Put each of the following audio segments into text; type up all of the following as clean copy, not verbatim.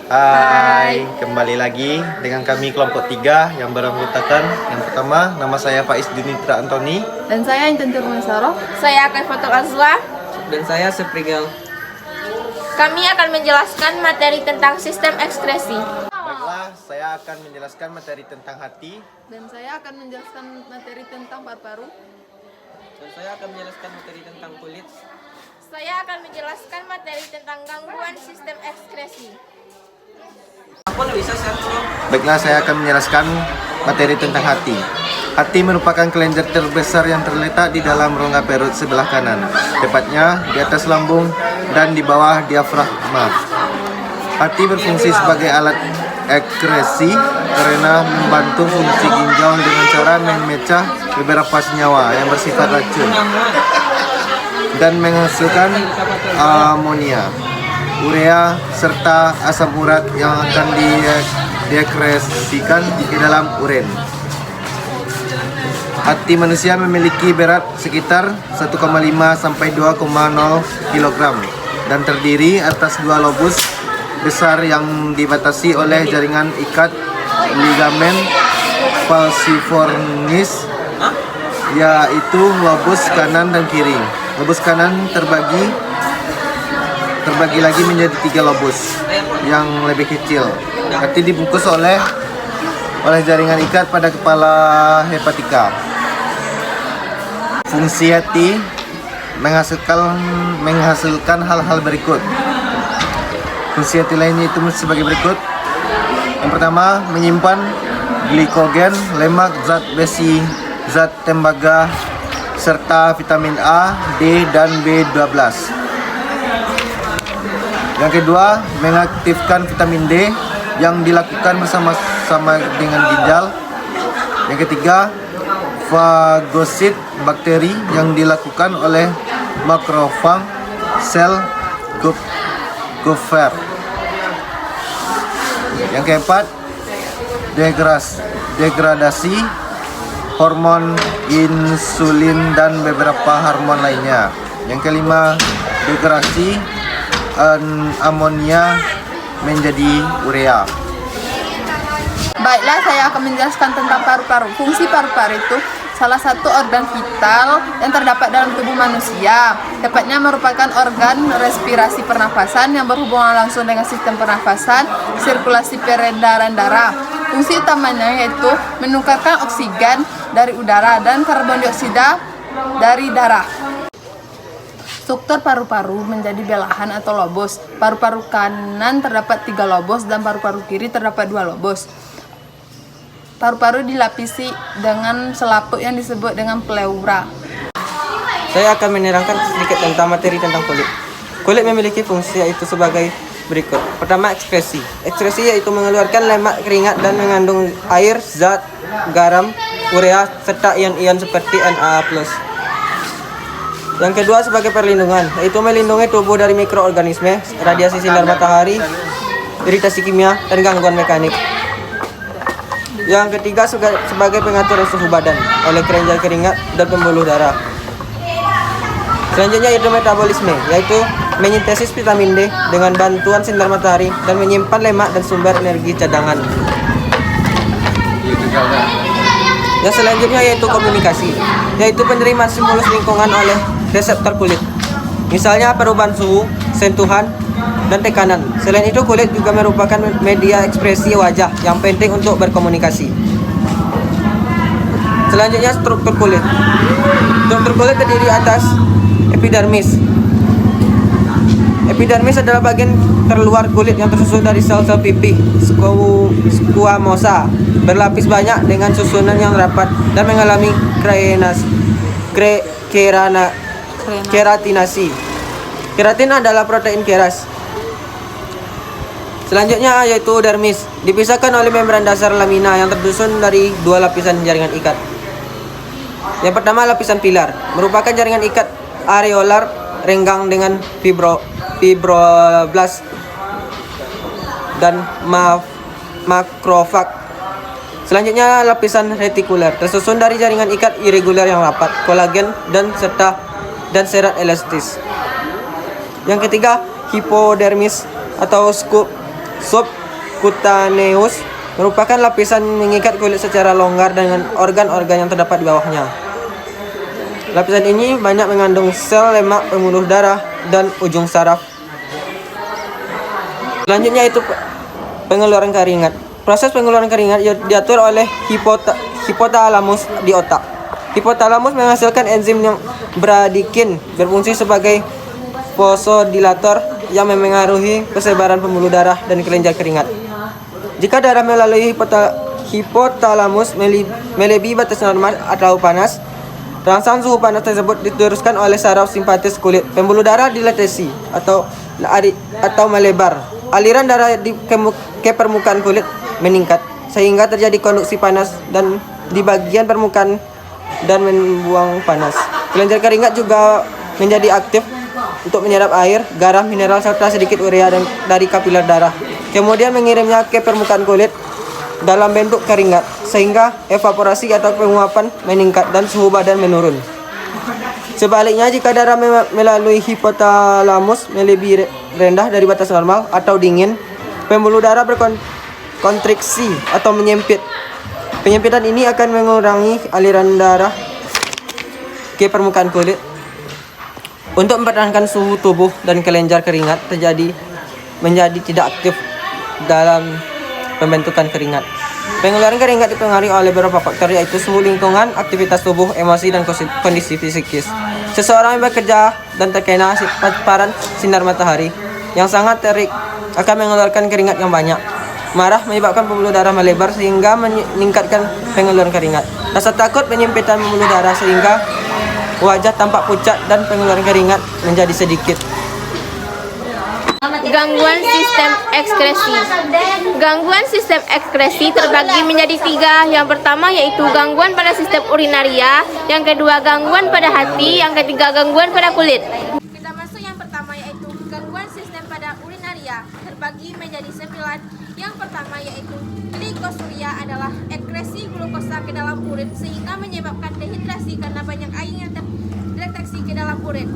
Hai, kembali lagi dengan kami kelompok 3 yang beranggotakan. Yang pertama, nama saya Faiz Dinitra Antoni. Dan saya Intan Turmansaro. Saya akan foto Azla. Dan saya Seprigel. Kami akan menjelaskan materi tentang sistem ekskresi. Baiklah, saya akan menjelaskan materi tentang hati. Dan saya akan menjelaskan materi tentang paru-paru. Dan saya akan menjelaskan materi tentang kulit. Saya akan menjelaskan materi tentang gangguan sistem ekskresi. Baiklah, saya akan menjelaskan materi tentang hati. Hati merupakan kelenjar terbesar yang terletak di dalam rongga perut sebelah kanan, tepatnya di atas lambung dan di bawah diafragma. Hati berfungsi sebagai alat ekskresi karena membantu fungsi ginjal dengan cara memecah beberapa senyawa yang bersifat racun dan menghasilkan amonia, urea, serta asam urat yang akan diekskresikan di dalam urin. Hati manusia memiliki berat sekitar 1,5 sampai 2,0 kg dan terdiri atas dua lobus besar yang dibatasi oleh jaringan ikat ligamen falciformis, yaitu lobus kanan dan kiri. Lobus kanan terbagi lagi menjadi 3 lobus yang lebih kecil. Hati dibungkus oleh jaringan ikat pada kepala hepatika. Fungsi hati menghasilkan hal-hal berikut. Fungsi hati lainnya itu sebagai berikut. Yang pertama, menyimpan glikogen, lemak, zat besi, zat tembaga, serta vitamin A, D, dan B12. Yang kedua, mengaktifkan vitamin D yang dilakukan bersama-sama dengan ginjal. Yang ketiga, fagosit bakteri yang dilakukan oleh makrofag sel Kupfer. Yang keempat, degradasi hormon insulin dan beberapa hormon lainnya. Yang kelima, degradasi amonia menjadi urea. Baiklah, saya akan menjelaskan tentang paru-paru. Fungsi paru-paru itu salah satu organ vital yang terdapat dalam tubuh manusia. Tepatnya merupakan organ respirasi pernafasan yang berhubungan langsung dengan sistem pernafasan, sirkulasi peredaran darah. Fungsi utamanya yaitu menukarkan oksigen dari udara dan karbon dioksida dari darah. Struktur paru-paru menjadi belahan atau lobus. Paru-paru kanan terdapat 3 lobus dan paru-paru kiri terdapat 2 lobus. Paru-paru dilapisi dengan selaput yang disebut dengan pleura. Saya akan menerangkan sedikit tentang materi tentang kulit. Kulit memiliki fungsi yaitu sebagai berikut. Pertama, ekskresi. Ekskresi yaitu mengeluarkan lemak, keringat, dan mengandung air, zat, garam, urea, serta ion-ion seperti Na+. Yang kedua, sebagai perlindungan, yaitu melindungi tubuh dari mikroorganisme, radiasi sinar matahari, iritasi kimia, dan gangguan mekanik. Yang ketiga, sebagai pengatur suhu badan oleh kelenjar keringat dan pembuluh darah. Selanjutnya yaitu metabolisme, yaitu menyintesis vitamin D dengan bantuan sinar matahari dan menyimpan lemak dan sumber energi cadangan. Yang selanjutnya yaitu komunikasi, yaitu penerimaan stimulus lingkungan oleh reseptor kulit. Misalnya perubahan suhu, sentuhan, dan tekanan. Selain itu, kulit juga merupakan media ekspresi wajah yang penting untuk berkomunikasi. Selanjutnya, struktur kulit. Struktur kulit terdiri atas epidermis. Epidermis adalah bagian terluar kulit yang tersusun dari sel-sel pipih squamosa, berlapis banyak dengan susunan yang rapat dan mengalami keratinasi. Keratin adalah protein keras. Selanjutnya yaitu dermis, dipisahkan oleh membran dasar lamina yang tersusun dari 2 lapisan jaringan ikat. Yang pertama, lapisan pilar, merupakan jaringan ikat areolar renggang dengan fibroblast dan makrofag. Selanjutnya, lapisan retikuler, tersusun dari jaringan ikat irregular yang rapat, kolagen dan serat elastis. Yang ketiga, hipodermis atau subcutaneous merupakan lapisan mengikat kulit secara longgar dengan organ-organ yang terdapat di bawahnya. Lapisan ini banyak mengandung sel lemak pembuluh darah dan ujung saraf. Selanjutnya itu pengeluaran keringat. Proses pengeluaran keringat diatur oleh hipotalamus di otak. Hipotalamus menghasilkan enzim yang bradikin berfungsi sebagai vasodilator yang memengaruhi persebaran pembuluh darah dan kelenjar keringat. Jika darah melalui hipotalamus melebihi batas normal atau panas, rangsangan suhu panas tersebut diteruskan oleh saraf simpatis kulit. Pembuluh darah dilatasi atau melebar. Aliran darah ke permukaan kulit meningkat sehingga terjadi konduksi panas dan di bagian permukaan dan membuang panas. Kelenjar keringat juga menjadi aktif untuk menyerap air, garam, mineral serta sedikit urea dari kapiler darah. Kemudian mengirimnya ke permukaan kulit dalam bentuk keringat sehingga evaporasi atau penguapan meningkat dan suhu badan menurun. Sebaliknya, jika darah melalui hipotalamus melebihi rendah dari batas normal atau dingin, pembuluh darah berkontriksi atau menyempit. Penyempitan ini akan mengurangi aliran darah ke permukaan kulit. Untuk mempertahankan suhu tubuh dan kelenjar keringat menjadi tidak aktif dalam pembentukan keringat. Pengeluaran keringat dipengaruhi oleh beberapa faktor, yaitu suhu lingkungan, aktivitas tubuh, emosi, dan kondisi psikis. Seseorang yang bekerja dan terkena paparan sinar matahari yang sangat terik akan mengeluarkan keringat yang banyak. Marah menyebabkan pembuluh darah melebar sehingga meningkatkan pengeluaran keringat. Rasa takut menyempitan pembuluh darah sehingga wajah tampak pucat dan pengeluaran keringat menjadi sedikit. Gangguan sistem ekskresi. Gangguan sistem ekskresi terbagi menjadi 3. Yang pertama yaitu gangguan pada sistem urinaria, yang kedua gangguan pada hati, yang ketiga gangguan pada kulit. Kita masuk yang pertama yaitu gangguan sistem pada urinaria, terbagi menjadi 9. Yang pertama yaitu glikosuria adalah ekskresi glukosa ke dalam urin sehingga menyebabkan dehidrasi karena banyak air yang terdeteksi ke dalam urin.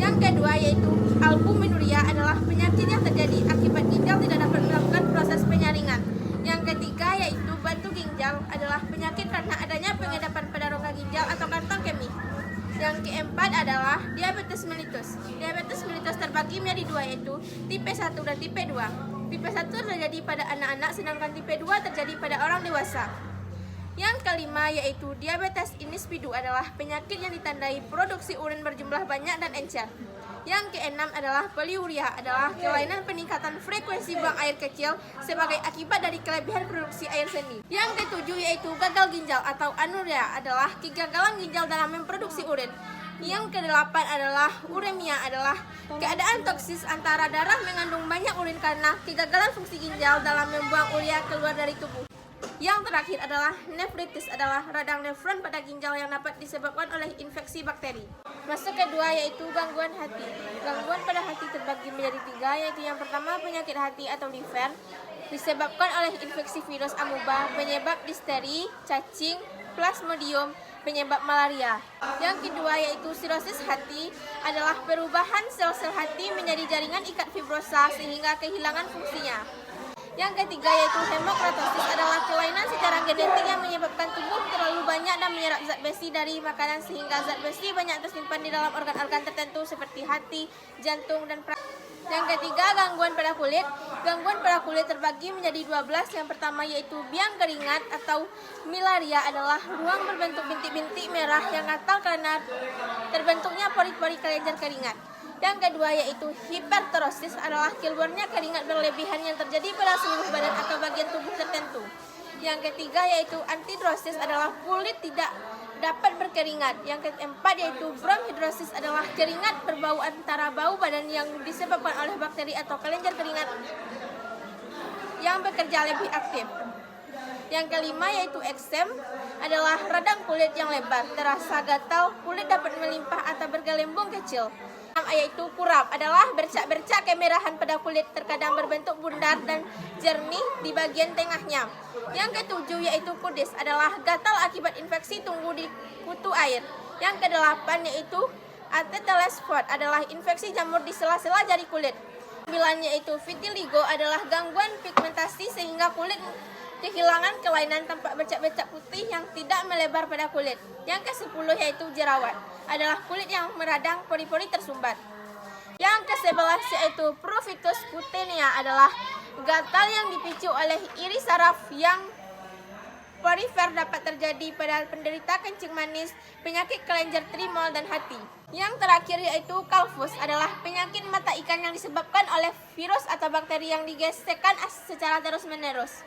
Yang kedua yaitu albuminuria adalah penyakit yang terjadi akibat ginjal tidak dapat melakukan proses penyaringan. Yang ketiga yaitu batu ginjal adalah penyakit karena adanya pengedapan pada rongga ginjal atau kantong kemih. Yang keempat adalah diabetes mellitus. Diabetes mellitus terbagi menjadi 2 yaitu tipe 1 dan tipe 2. Tipe 1 terjadi pada anak-anak sedangkan tipe 2 terjadi pada orang dewasa. Yang kelima yaitu diabetes insipidus adalah penyakit yang ditandai produksi urin berjumlah banyak dan encer. Yang keenam adalah poliuria adalah kelainan peningkatan frekuensi buang air kecil sebagai akibat dari kelebihan produksi air seni. Yang ketujuh yaitu gagal ginjal atau anuria adalah kegagalan ginjal dalam memproduksi urin. Yang kedelapan adalah uremia adalah keadaan toksis antara darah mengandung banyak urin karena kegagalan fungsi ginjal dalam membuang urea keluar dari tubuh. Yang terakhir adalah nefritis adalah radang nefron pada ginjal yang dapat disebabkan oleh infeksi bakteri. Masuk kedua yaitu gangguan hati. Gangguan pada hati terbagi menjadi 3 yaitu yang pertama penyakit hati atau liver disebabkan oleh infeksi virus amuba, penyebab difteri, cacing, plasmodium, penyebab malaria. Yang kedua yaitu sirosis hati adalah perubahan sel-sel hati menjadi jaringan ikat fibrosa sehingga kehilangan fungsinya. Yang ketiga yaitu hemokratosis adalah kelainan secara genetik yang menyebabkan tubuh terlalu banyak dan menyerap zat besi dari makanan sehingga zat besi banyak tersimpan di dalam organ-organ tertentu seperti hati, jantung, dan Yang ketiga, gangguan pada kulit. Gangguan pada kulit terbagi menjadi 12. Yang pertama yaitu biang keringat atau milaria adalah ruang berbentuk bintik-bintik merah yang gatal karena terbentuknya pori-pori kelenjar keringat. Yang kedua yaitu hiperterosis adalah keluarnya keringat berlebihan yang terjadi pada seluruh badan atau bagian tubuh tertentu. Yang ketiga yaitu antidrosis adalah kulit tidak dapat berkeringat. Yang keempat yaitu bronkhidrosis adalah keringat berbau antara bau badan yang disebabkan oleh bakteri atau kelenjar keringat yang bekerja lebih aktif. Yang kelima yaitu eksem adalah radang kulit yang lebar, terasa gatal, kulit dapat melimpah atau bergelembung kecil. Yaitu kurap adalah bercak-bercak kemerahan pada kulit terkadang berbentuk bundar dan jernih di bagian tengahnya. Yang ketujuh yaitu kudis adalah gatal akibat infeksi tumbuh di kutu air. Yang kedelapan yaitu Ateles spot adalah infeksi jamur di sela-sela jari kulit. Yaitu vitiligo adalah gangguan pigmentasi sehingga kulit kehilangan kelainan tampak bercak-bercak putih yang tidak melebar pada kulit. Yang ke-10 yaitu jerawat, adalah kulit yang meradang, pori-pori tersumbat. Yang ke-11 yaitu pruritus cutanea, adalah gatal yang dipicu oleh iri saraf yang perifer dapat terjadi pada penderita kencing manis, penyakit kelenjar trimol, dan hati. Yang terakhir yaitu kalvus, adalah penyakit mata ikan yang disebabkan oleh virus atau bakteri yang digesekkan secara terus-menerus.